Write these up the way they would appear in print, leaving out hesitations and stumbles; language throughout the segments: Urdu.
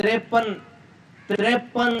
53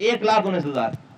1,19,000,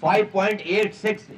5.86,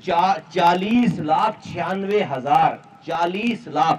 40,96,000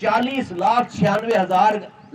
40,96,000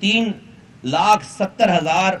3,70,000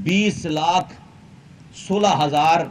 20,16,000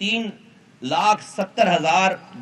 3,70,000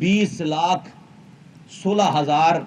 20,16,000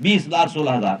20,16,000।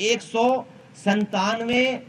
197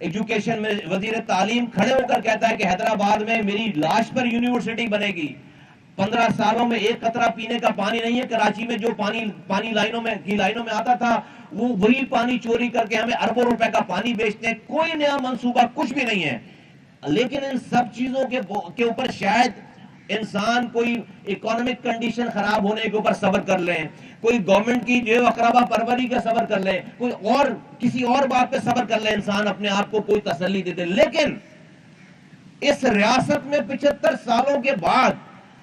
ایجوکیشن میں وزیر تعلیم کھڑے ہو کر کہتا ہے کہ حیدرآباد میں میری لاش پر یونیورسٹی بنے گی. 15 سالوں میں ایک قطرہ پینے کا پانی نہیں ہے. کراچی میں جو پانی لائنوں میں آتا تھا وہ وہی پانی چوری کر کے ہمیں اربوں روپے کا پانی بیچتے ہیں. کوئی نیا منصوبہ کچھ بھی نہیں ہے. لیکن ان سب چیزوں کے اوپر شاید انسان کوئی اکانومک کنڈیشن خراب ہونے کے اوپر صبر کر لیں, کوئی گورنمنٹ کی جو اقربا پروری کا صبر کر لیں, کوئی اور کسی اور بات پہ صبر کر لیں, انسان اپنے آپ کو کوئی تسلی دے دے. لیکن اس ریاست میں 75 سالوں کے بعد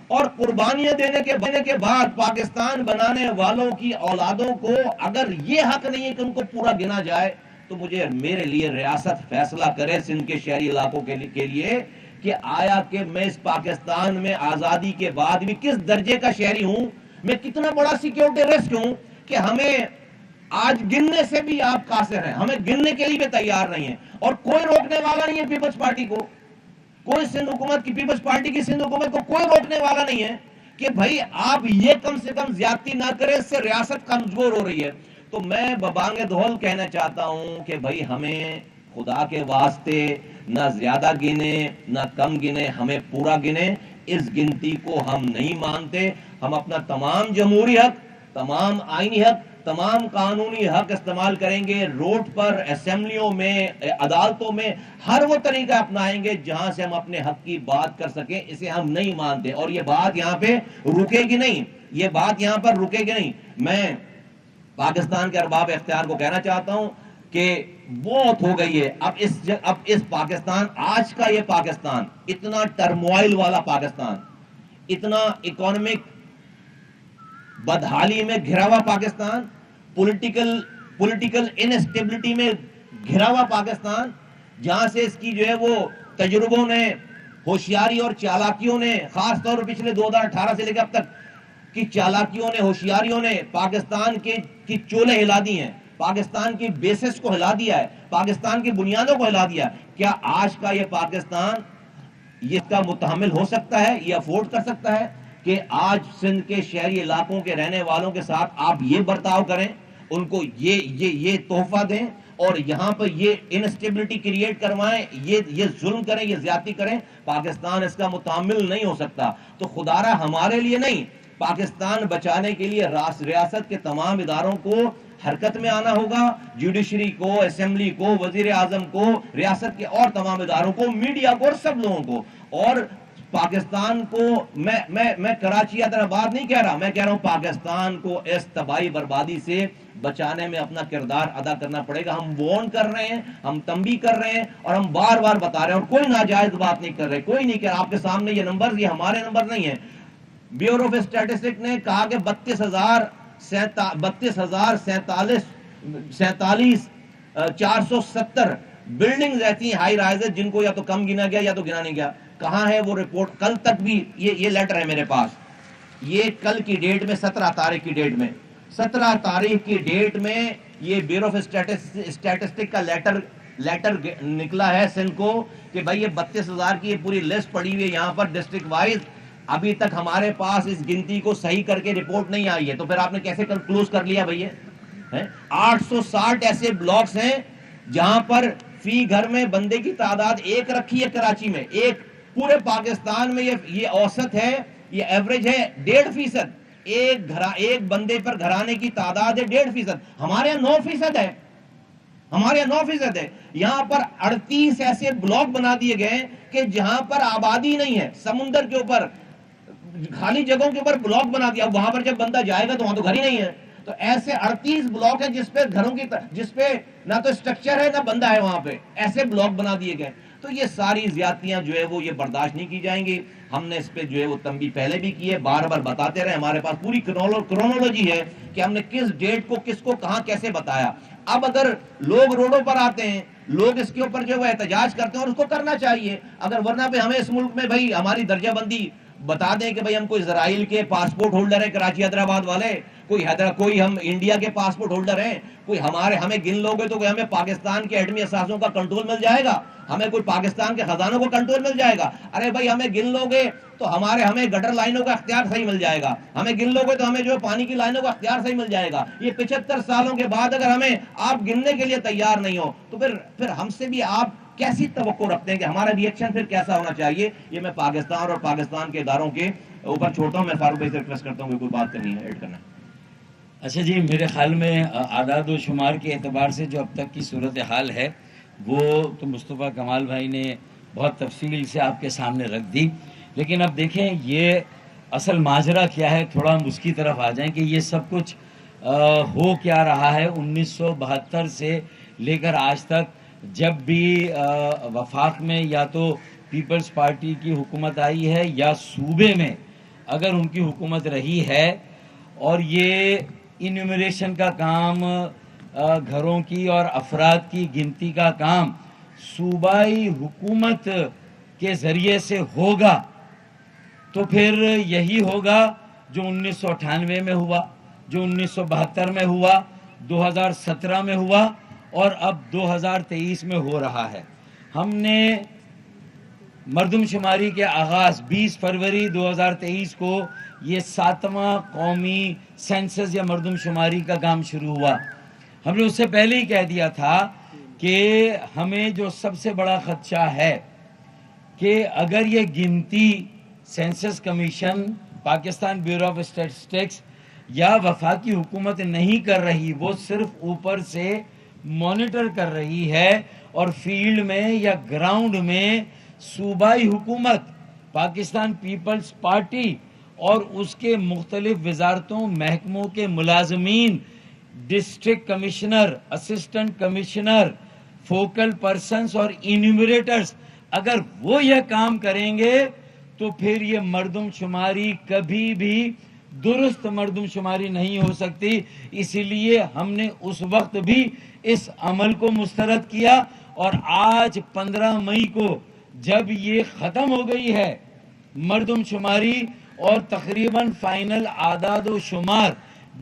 اور قربانیاں دینے کے بعد پاکستان بنانے والوں کی اولادوں کو اگر یہ حق نہیں ہے کہ ان کو پورا گنا جائے, تو میرے لیے ریاست فیصلہ کرے سندھ کے شہری علاقوں کے لیے کہ آیا کہ میں اس پاکستان میں آزادی کے بعد بھی کس درجے کا شہری ہوں, میں کتنا بڑا سیکیورٹی رسک ہوں کہ ہمیں آج گننے سے بھی آپ قاصر ہیں, ہمیں گننے کے لیے بھی تیار نہیں ہیں. اور کوئی روکنے والا نہیں ہے پیپلز پارٹی کو, کوئی سندھ حکومت کی پیپلز پارٹی کی سندھ حکومت کو کوئی روکنے والا نہیں ہے کہ بھائی آپ یہ کم سے کم زیادتی نہ کریں, اس سے ریاست کمزور ہو رہی ہے. تو میں ببانگ دھول کہنا چاہتا ہوں کہ بھائی ہمیں خدا کے واسطے نہ زیادہ گنے نہ کم گنے, ہمیں پورا گنے. اس گنتی کو ہم نہیں مانتے. ہم اپنا تمام جمہوری حق, تمام آئینی حق, تمام قانونی حق استعمال کریں گے. روڈ پر, اسمبلیوں میں, عدالتوں میں ہر وہ طریقہ اپنائیں گے جہاں سے ہم اپنے حق کی بات کر سکیں. اسے ہم نہیں مانتے اور یہ بات یہاں پہ رکے گی نہیں, یہ بات یہاں پر رکے گی نہیں. میں پاکستان کے ارباب اختیار کو کہنا چاہتا ہوں کہ بہت ہو گئی ہے. اب اس پاکستان, آج کا یہ پاکستان, اتنا ٹرموائل والا پاکستان, اتنا اکانومک بدحالی میں گھرا ہوا پاکستان, پولیٹیکل انسٹیبلٹی میں گھرا ہوا پاکستان, جہاں سے اس کی جو ہے وہ تجربوں نے, ہوشیاری اور چالاکیوں نے, خاص طور پر پچھلے 2018 سے لے کر اب تک کی چالاکیوں نے, ہوشیاریوں نے پاکستان کی چولے ہلا دی ہیں, پاکستان کی بیسس کو ہلا دیا ہے, پاکستان کی بنیادوں کو ہلا دیا. کیا آج کا یہ پاکستان یہ اس کا متحمل ہو سکتا ہے, یہ افورڈ کر سکتا ہے کہ آج سندھ کے شہری علاقوں کے رہنے والوں کے ساتھ آپ یہ برتاؤ کریں, ان کو یہ تحفہ دیں اور یہاں پر یہ انسٹیبلٹی کریٹ کروائیں, یہ ظلم کریں, یہ زیادتی کریں؟ پاکستان اس کا متحمل نہیں ہو سکتا. تو خدارہ ہمارے لیے نہیں, پاکستان بچانے کے لیے ریاست کے تمام اداروں کو حرکت میں آنا ہوگا. جوڈیشری کو, اسمبلی کو, وزیر اعظم کو, ریاست کے اور تمام اداروں کو, میڈیا کو اور سب لوگوں کو. اور پاکستان کو میں کراچی حیدرآباد نہیں کہہ رہا, میں کہہ رہا ہوں پاکستان کو اس تباہی بربادی سے بچانے میں اپنا کردار ادا کرنا پڑے گا. ہم وارن کر رہے ہیں, ہم تنبیہ کر رہے ہیں اور ہم بار بار بتا رہے ہیں, اور کوئی ناجائز بات نہیں کر رہے, کوئی نہیں کہہ رہا. آپ کے سامنے یہ نمبر, یہ ہمارے نمبر نہیں ہیں. بیورو آف اسٹیٹسٹک نے کہا کہ 32,470 بلڈنگز ایسی ہیں ہائی رائز جن کو یا تو کم گنا گیا یا تو گنا نہیں گیا. کہاں ہے وہ رپورٹ؟ کل تک بھی یہ لیٹر ہے میرے پاس, یہ کل کی ڈیٹ میں 17 تاریخ کی ڈیٹ میں 17 تاریخ کی ڈیٹ میں یہ بیورو آف اسٹیٹسٹک کا لیٹر نکلا ہے سندھ کو کہ بھائی یہ 32,000 کی یہ پوری لسٹ پڑی ہوئی ہے یہاں پر ڈسٹرکٹ وائز. ابھی تک ہمارے پاس اس گنتی کو صحیح کر کے رپورٹ نہیں آئی ہے. تو پھر آپ نے کیسے کلوز کر لیا بھائی؟ 860 ایسے بلاکس ہیں جہاں پر فی گھر میں بندے کی تعداد ایک رکھی ہے. کراچی میں ایک, پورے پاکستان میں یہ اوسط ہے, یہ ایوریج ہے 1.5%. ایک بندے پر گھرانے کی تعداد ہے 1.5%. ہمارے یہاں 9% ہے, ہمارے یہاں 9% ہے. یہاں پر 38 ایسے بلاک بنا دیے گئے کہ جہاں پر آبادی نہیں ہے, سمندر کے اوپر خالی جگہوں کے اوپر بلاک بنا دیا. وہاں پر جب بندہ جائے گا تو وہاں تو گھر ہی نہیں ہے. تو ایسے 38 بلاک ہیں جس پہ گھروں کی, جس پہ نہ تو اسٹرکچر ہے نہ بندہ ہے وہاں پہ, ایسے بلاک بنا دیے گئے. تو یہ ساری زیادتیاں جو ہے وہ یہ برداشت نہیں کی جائیں گی. ہم نے اس پہ جو ہے وہ تنبیہ پہلے بھی کی ہے, بار بار بتاتے رہے. ہمارے پاس پوری کرونولوجی ہے کہ ہم نے کس ڈیٹ کو کس کو کہاں کیسے بتایا. اب اگر لوگ روڈوں پر آتے ہیں, لوگ اس کے اوپر جو وہ احتجاج کرتے ہیں اور اس کو کرنا چاہیے, اگر ورنہ پہ ہمیں اس ملک میں بھائی ہماری درجہ بندی بتا دیں کہ بھائی ہم کو اسرائیل کے پاسپورٹ ہولڈر ہیں کراچی حیدرآباد والے, کوئی ہم انڈیا کے پاسپورٹ ہولڈر ہیں, کوئی ہمیں گن لوگے تو کوئی ہمیں پاکستان کے ایٹمی اثاثوں کا کنٹرول مل جائے گا, ہمیں کوئی پاکستان کے خزانوں کو کنٹرول مل جائے گا؟ ارے بھائی ہمیں گن لوگے تو ہمیں گٹر لائنوں کا اختیار صحیح مل جائے گا, ہمیں گن لوگے تو ہمیں جو پانی کی لائنوں کا اختیار صحیح مل جائے گا. یہ 75 سالوں کے بعد اگر ہمیں آپ گننے کے لیے تیار نہیں ہو تو پھر ہم سے بھی آپ کیسی توقع رکھتے ہیں کہ ہمارا ریئیکشن پھر کیسا ہونا چاہیے؟ یہ میں پاکستان اور پاکستان کے اداروں کے اوپر چھوڑتا ہوں. میں فاروق بھائی سے ریکویسٹ کرتا ہوں کہ کوئی بات کرنی ہے, ایڈ کرنا ہے. اچھا جی, میرے خیال میں اعداد و شمار کے اعتبار سے جو اب تک کی صورتحال ہے وہ تو مصطفیٰ کمال بھائی نے بہت تفصیل سے آپ کے سامنے رکھ دی, لیکن اب دیکھیں یہ اصل ماجرا کیا ہے. تھوڑا ہم اس کی طرف آ جائیں کہ یہ سب کچھ ہو کیا رہا ہے 1972 سے لے کر آج تک, جب بھی وفاق میں یا تو پیپلز پارٹی کی حکومت آئی ہے یا صوبے میں اگر ان کی حکومت رہی ہے, اور یہ انیومریشن کا کام, گھروں کی اور افراد کی گنتی کا کام صوبائی حکومت کے ذریعے سے ہوگا, تو پھر یہی ہوگا جو 1998 میں ہوا, جو 1972 میں ہوا, 2017 میں ہوا اور اب 2023 میں ہو رہا ہے. ہم نے مردم شماری کے آغاز 20 فروری 2023 کو یہ 7واں قومی سینسس یا مردم شماری کا کام شروع ہوا. ہم نے اس سے پہلے ہی کہہ دیا تھا کہ ہمیں جو سب سے بڑا خدشہ ہے کہ اگر یہ گنتی census commission, Pakistan bureau of statistics یا وفاقی حکومت نہیں کر رہی, وہ صرف اوپر سے مانیٹر کر رہی ہے, اور فیلڈ میں یا گراؤنڈ میں صوبائی حکومت, پاکستان پیپلز پارٹی اور اس کے مختلف وزارتوں محکموں کے ملازمین, district commissioner, assistant commissioner, focal persons اور انیومریٹرز, اگر وہ یہ کام کریں گے تو پھر یہ مردم شماری کبھی بھی درست مردم شماری نہیں ہو سکتی. اسی لیے ہم نے اس وقت بھی اس عمل کو مسترد کیا, اور آج 15 مئی کو جب یہ ختم ہو گئی ہے مردم شماری اور تقریباً فائنل اعداد و شمار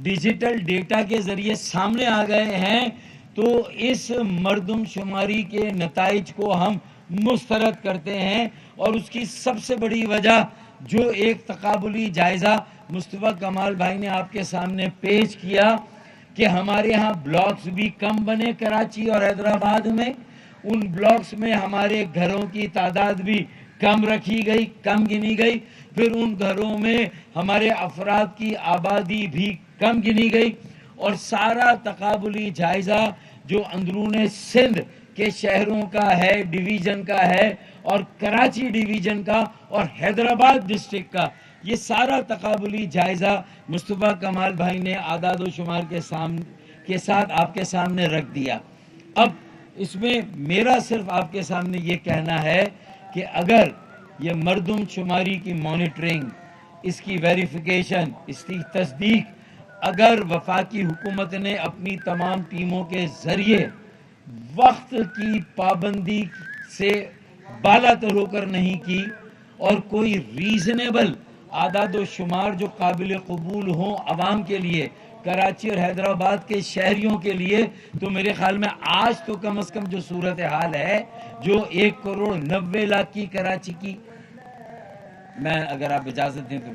ڈیجیٹل ڈیٹا کے ذریعے سامنے آ گئے ہیں, تو اس مردم شماری کے نتائج کو ہم مسترد کرتے ہیں. اور اس کی سب سے بڑی وجہ جو ایک تقابلی جائزہ مصطفیٰ کمال بھائی نے آپ کے سامنے پیش کیا کہ ہمارے ہاں بلاکس بھی کم بنے کراچی اور حیدرآباد میں, ان بلاکس میں ہمارے گھروں کی تعداد بھی کم رکھی گئی, کم گنی گئی, پھر ان گھروں میں ہمارے افراد کی آبادی بھی کم گنی گئی, اور سارا تقابلی جائزہ جو اندرون سندھ کے شہروں کا ہے, ڈویژن کا ہے, اور کراچی ڈویژن کا اور حیدرآباد ڈسٹرکٹ کا, یہ سارا تقابلی جائزہ مصطفیٰ کمال بھائی نے اعداد و شمار کے ساتھ آپ کے سامنے رکھ دیا. اب اس میں میرا صرف آپ کے سامنے یہ کہنا ہے کہ اگر یہ مردم شماری کی مانیٹرنگ, اس کی ویریفیکیشن, اس کی تصدیق اگر وفاقی حکومت نے اپنی تمام ٹیموں کے ذریعے وقت کی پابندی سے بالا تر ہو کر نہیں کی, اور کوئی ریزنیبل اعداد و شمار جو قابل قبول ہوں عوام کے لیے, کراچی اور حیدرآباد کے شہریوں کے لیے, تو میرے خیال میں آج تو کم از کم جو صورتحال ہے جو 1.90 کروڑ کی کراچی کی, میں اگر آپ اجازت دیں تو